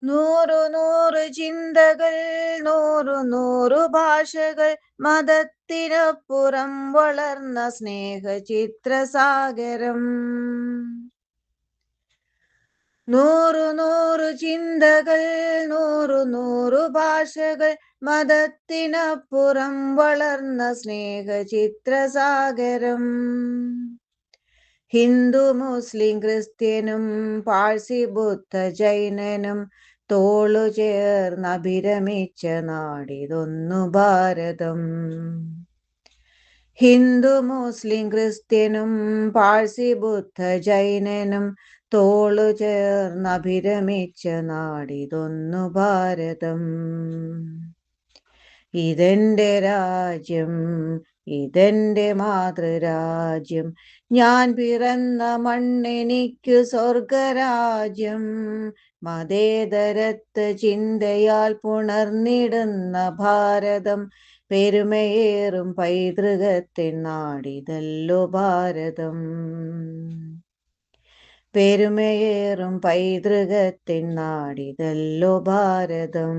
നൂറു നൂറ് ചിന്തകൾ, നൂറു നൂറു ഭാഷകൾ, മതത്തിനപ്പുറം വളർന്ന സ്നേഹ ചിത്രസാഗരം. നൂറു നൂറു ചിന്തകൾ, നൂറു നൂറു ഭാഷകൾ, മതത്തിനപ്പുറം വളർന്ന സ്നേഹ ചിത്രസാഗരം. ഹിന്ദു മുസ്ലിം ക്രിസ്ത്യനും പാഴ്സി ബുദ്ധ ജൈനനും തോളു ചേർന്നഭിരമിച്ച നാടിതൊന്നു ഭാരതം. ഹിന്ദു മുസ്ലിം ക്രിസ്ത്യനും പാഴ്സി ബുദ്ധ ജൈനനും തോളു ചേർന്നഭിരമിച്ച നാടിതൊന്നു ഭാരതം. ഇതെന്റെ രാജ്യം, ഇതെന്റെ മാതൃരാജ്യം, ഞാൻ പിറന്ന മണ്ണെനിക്കു സ്വർഗരാജ്യം. മതേതരത്വ ചിന്തയാൽ പുണർന്നിടുന്ന ഭാരതം, പെരുമയേറും പൈതൃകത്തിൻ നാടിതല്ലോ ഭാരതം. പെരുമയേറും പൈതൃകത്തിൻ നാടിതല്ലോ ഭാരതം.